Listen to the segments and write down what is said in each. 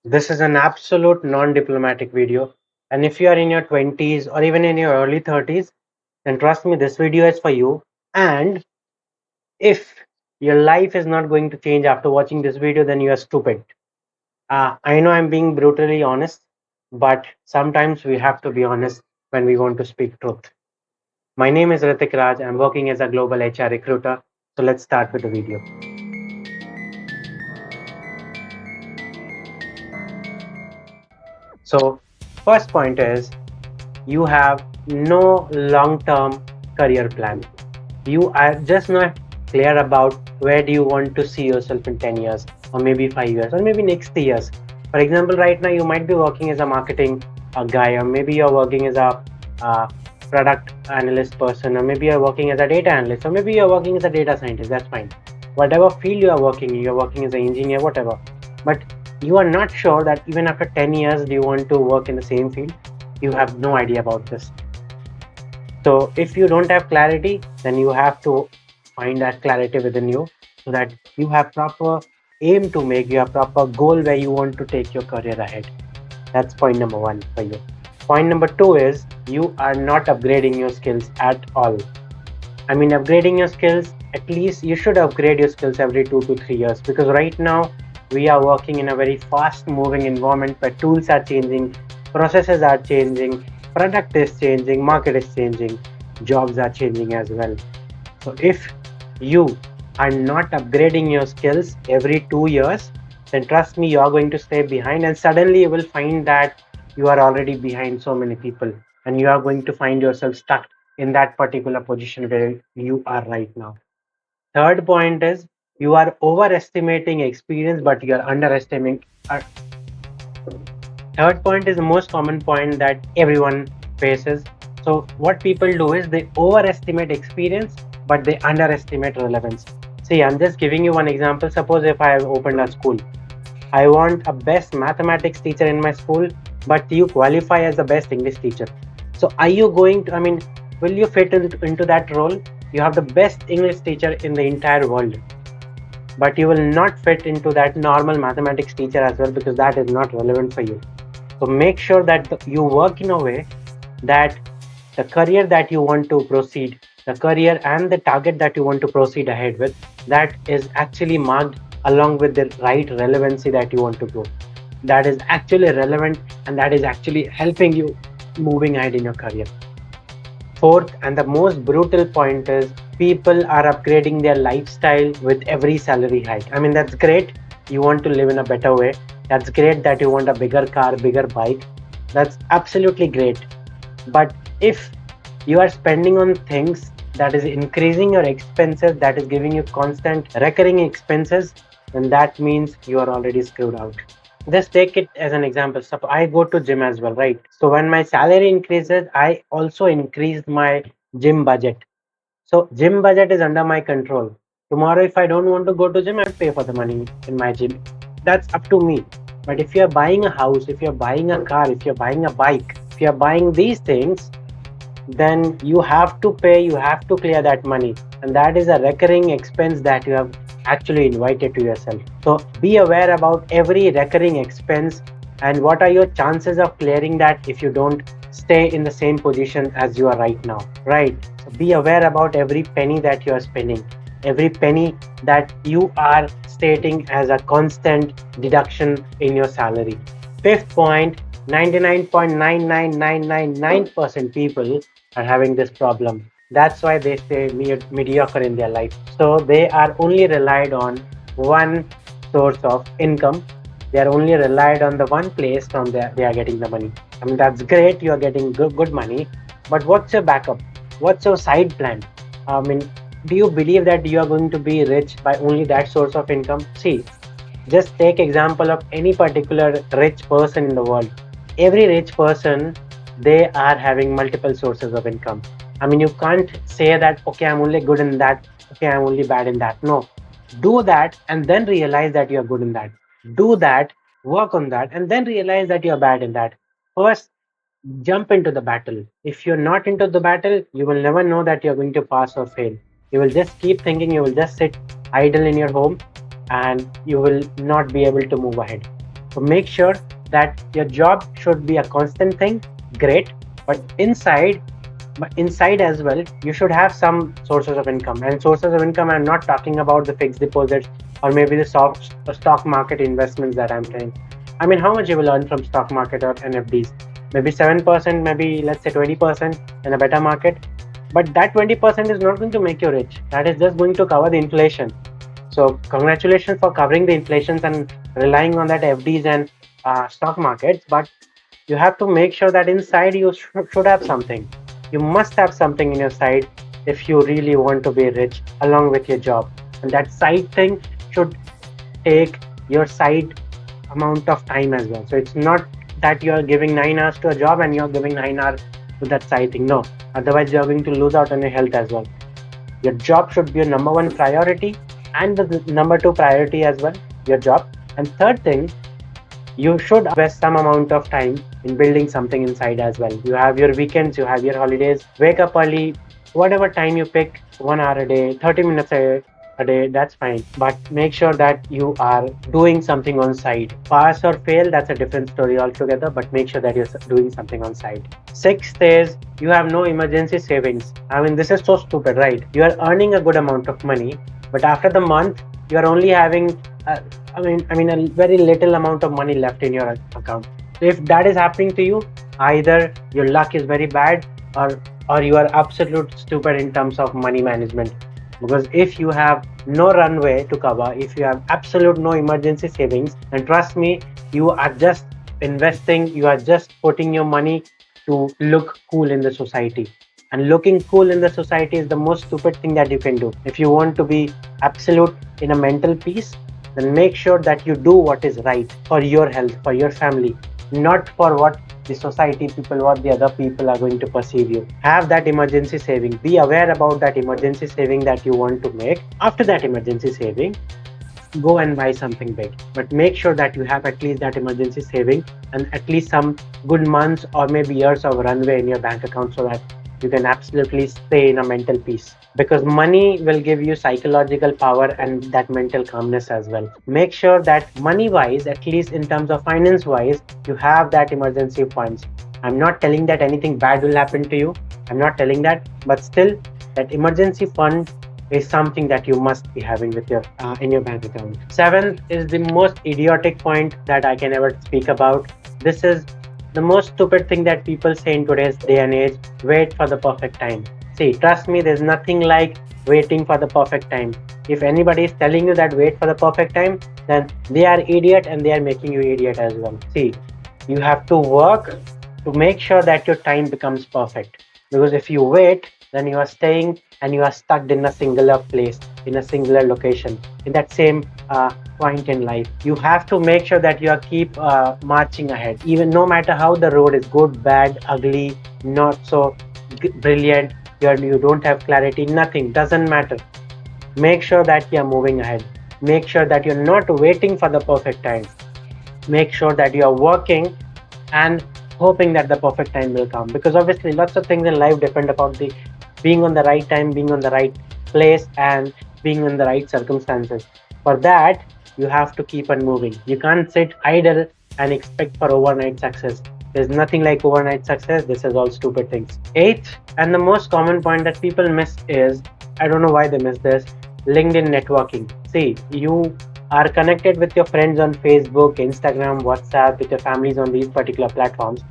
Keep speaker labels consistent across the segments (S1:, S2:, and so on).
S1: This is an absolute non-diplomatic video. And if you are in your 20s or even in your early 30s, then trust me, this video is for you. And if your life is not going to change after watching this video, then you are stupid. I know I'm being brutally honest, but sometimes we have to be honest when we want to speak truth. My name is RITICK Raj. I'm working as a global HR recruiter. So let's start with the video. So, first point is you have no long-term career plan. You are just not clear about where do you want to see yourself in 10 years or maybe 5 years or maybe next 3 years. For example, right now you might be working as a marketing guy, or maybe you're working as a uh, product analyst person, or maybe you're working as a data analyst, or maybe you're working as a data scientist. That's fine. Whatever field you are working in, you're working as an engineer, whatever. But you are not sure that even after 10 years do you want to work in the same field. You have no idea about this. So if you don't have clarity, then you have to find that clarity within you so that you have proper aim to make, you have proper goal where you want to take your career ahead. That's point number one for you. Point number two is you are not upgrading your skills at all. I mean, upgrading your skills, at least you should upgrade your skills every 2 to 3 years, because right now we are working in a very fast moving environment where tools are changing, processes are changing, product is changing, market is changing, jobs are changing as well. So if you are not upgrading your skills every 2 years, then trust me, you are going to stay behind, and suddenly you will find that you are already behind so many people, and you are going to find yourself stuck in that particular position where you are right now. Third point is you are overestimating experience, but you are underestimating. Uh, Third point is the most common point that everyone faces. So what people do is they overestimate experience, but they underestimate relevance. See, I'm just giving you one example. Suppose if I have opened a school, I want a best mathematics teacher in my school, but you qualify as the best English teacher. So are you going to, I mean, will you fit into that role? You have the best English teacher in the entire world, but you will not fit into that normal mathematics teacher as well, because that is not relevant for you. So make sure that you work in a way that the career that you want to proceed, the career and the target that you want to proceed ahead with, that is actually marked along with the right relevancy that you want to go. That is actually relevant and that is actually helping you moving ahead in your career. Fourth, and the most brutal point is people are upgrading their lifestyle with every salary hike. I mean, that's great. You want to live in a better way. That's great that you want a bigger car, bigger bike. That's absolutely great. But if you are spending on things that is increasing your expenses, that is giving you constant recurring expenses, then that means you are already screwed out. Just take it as an example. So I go to gym as well, right? So when my salary increases, I also increased my gym budget. So gym budget is under my control. Tomorrow, if I don't want to go to gym, I'll pay for the money in my gym. That's up to me. But if you're buying a house, if you're buying a car, if you're buying a bike, if you're buying these things, then you have to pay, you have to clear that money. And that is a recurring expense that you have actually invited to yourself. So be aware about every recurring expense and what are your chances of clearing that if you don't stay in the same position as you are right now, right? So be aware about every penny that you are spending, every penny that you are stating as a constant deduction in your salary. Fifth point, 99.99999% people are having this problem. That's why they stay mediocre in their life. So they are only relied on one source of income. They are only relied on the one place from there they are getting the money. I mean, that's great. You are getting good money, but what's your backup? What's your side plan? I mean, do you believe that you are going to be rich by only that source of income? See, just take example of any particular rich person in the world. Every rich person, they are having multiple sources of income. I mean, you can't say that, okay, I'm only good in that, okay, I'm only bad in that. No, do that and then realize that you're good in that. Do that, work on that, and then realize that you're bad in that. First, jump into the battle. If you're not into the battle, you will never know that you're going to pass or fail. You will just keep thinking, you will just sit idle in your home and you will not be able to move ahead. So make sure that your job should be a constant thing, great, but inside as well, you should have some sources of income. And sources of income, I'm not talking about the fixed deposits or maybe the stock market investments that I'm saying. I mean, how much you will earn from stock market or NFDs? Maybe 7%, maybe let's say 20% in a better market. But that 20% is not going to make you rich. That is just going to cover the inflation. So congratulations for covering the inflations and relying on that FDs and stock markets. But you have to make sure that inside you should have something. You must have something in your side if you really want to be rich along with your job. And that side thing should take your side amount of time as well. So it's not that you're giving 9 hours to a job and you're giving 9 hours to that side thing. No, otherwise you're going to lose out on your health as well. Your job should be your number one priority and the number two priority as well, your job. And third thing, you should invest some amount of time in building something inside as well. You have your weekends, you have your holidays, wake up early, whatever time you pick, 1 hour a day, 30 minutes a day, that's fine. But make sure that you are doing something on side. Pass or fail, that's a different story altogether, but make sure that you're doing something on side. Sixth is you have no emergency savings. I mean, this is so stupid, right? You are earning a good amount of money, but after the month, you are only having I mean, a very little amount of money left in your account. So if that is happening to you, either your luck is very bad or you are absolute stupid in terms of money management. Because if you have no runway to cover, if you have absolute no emergency savings, and trust me, you are just investing, you are just putting your money to look cool in the society. And looking cool in the society is the most stupid thing that you can do. If you want to be absolute in a mental peace, then make sure that you do what is right for your health, for your family, not for what the society people, what the other people are going to perceive you. Have that emergency saving. Be aware about that emergency saving that you want to make. After that emergency saving, go and buy something big. But make sure that you have at least that emergency saving and at least some good months or maybe years of runway in your bank account so that you can absolutely stay in a mental peace, because money will give you psychological power and that mental calmness as well. Make sure that money wise, at least in terms of finance wise, you have that emergency funds. I'm not telling that anything bad will happen to you, I'm not telling that, but still that emergency fund is something that you must be having with your in your bank account. Seventh is the most idiotic point that I can ever speak about. This is the most stupid thing that people say in today's day and age: wait for the perfect time. See, trust me, there's nothing like waiting for the perfect time. If anybody is telling you that wait for the perfect time, then they are idiot and they are making you idiot as well. See, you have to work to make sure that your time becomes perfect. Because if you wait, then you are staying and you are stuck in a singular place, in a singular location, in that same point in life. You have to make sure that you are keep marching ahead, even no matter how the road is good, bad, ugly, not so brilliant, you don't have clarity, nothing, doesn't matter. Make sure that you are moving ahead. Make sure that you're not waiting for the perfect time. Make sure that you are working and hoping that the perfect time will come, because obviously lots of things in life depend upon the being on the right time, being on the right place, and being in the right circumstances. For that, you have to keep on moving. You can't sit idle and expect for overnight success. There's nothing like overnight success. This is all stupid things. Eighth, and the most common point that people miss is, I don't know why they miss this, LinkedIn networking. See, you are connected with your friends on Facebook, Instagram, WhatsApp, with your families on these particular platforms.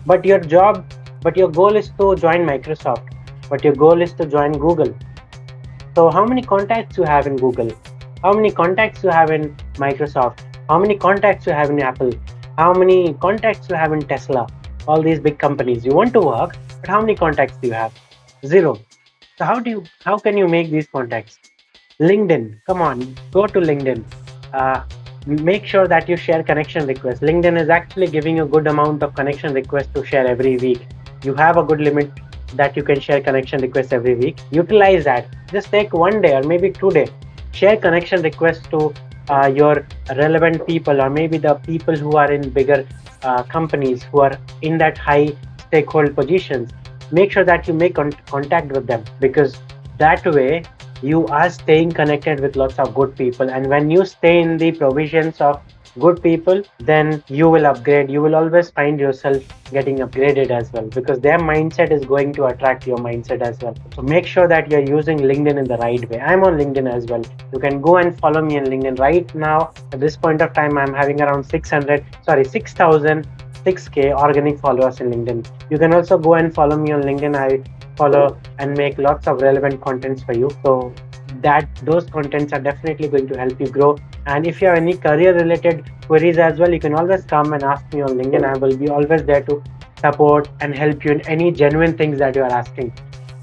S1: But your goal is to join Microsoft. But your goal is to join Google. So how many contacts you have in Google? How many contacts you have in Microsoft? How many contacts you have in Apple? How many contacts you have in Tesla? All these big companies. You want to work, but how many contacts do you have? Zero. So how can you make these contacts? LinkedIn, come on, go to LinkedIn. Make sure that you share connection requests. LinkedIn is actually giving you a good amount of connection requests to share every week. You have a good limit that you can share connection requests every week. Utilize that. Just take 1 day or maybe 2 days. Share connection requests to your relevant people, or maybe the people who are in bigger companies, who are in that high stakeholder positions. Make sure that you make contact with them, because that way you are staying connected with lots of good people. And when you stay in the provisions of good people, then you will upgrade. You will always find yourself getting upgraded as well, because their mindset is going to attract your mindset as well. So make sure that you're using LinkedIn in the right way. I'm on LinkedIn as well. You can go and follow me on LinkedIn right now. At this point of time, I'm having around 6,000 6k organic followers in LinkedIn. You can also go and follow me on LinkedIn. I follow and make lots of relevant contents for you. So that those contents are definitely going to help you grow. And if you have any career related queries as well, you can always come and ask me on LinkedIn. I will be always there to support and help you in any genuine things that you are asking.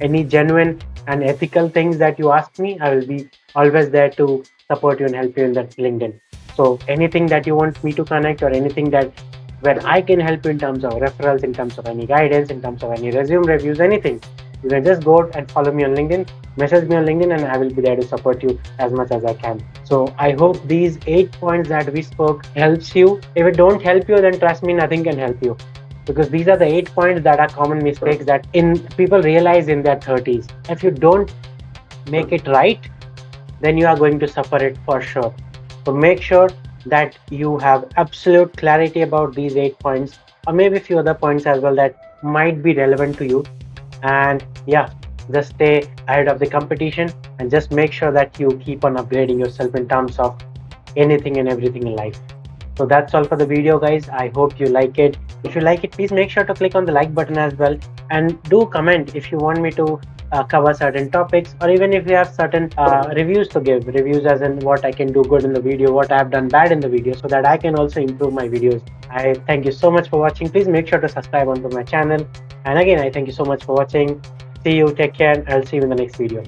S1: Any genuine and ethical things that you ask me, I will be always there to support you and help you in that LinkedIn. So anything that you want me to connect, or anything that where I can help you in terms of referrals, in terms of any guidance, in terms of any resume reviews, anything, you can just go and follow me on LinkedIn, message me on LinkedIn, and I will be there to support you as much as I can. So I hope these 8 points that we spoke helps you. If it don't help you, then trust me, nothing can help you, because these are the 8 points that are common mistakes that in people realize in their 30s. If you don't make it right, then you are going to suffer it for sure. So make sure that you have absolute clarity about these 8 points, or maybe a few other points as well that might be relevant to you. And yeah, just stay ahead of the competition, and just make sure that you keep on upgrading yourself in terms of anything and everything in life. So that's all for the video, guys. I hope you like it. If you like it, please make sure to click on the like button as well, and do comment if you want me to cover certain topics, or even if you have certain reviews to give. Reviews as in what I can do good in the video, what I have done bad in the video, so that I can also improve my videos. I thank you so much for watching. Please make sure to subscribe onto my channel. And again, I thank you so much for watching. See you, take care, and I'll see you in the next video.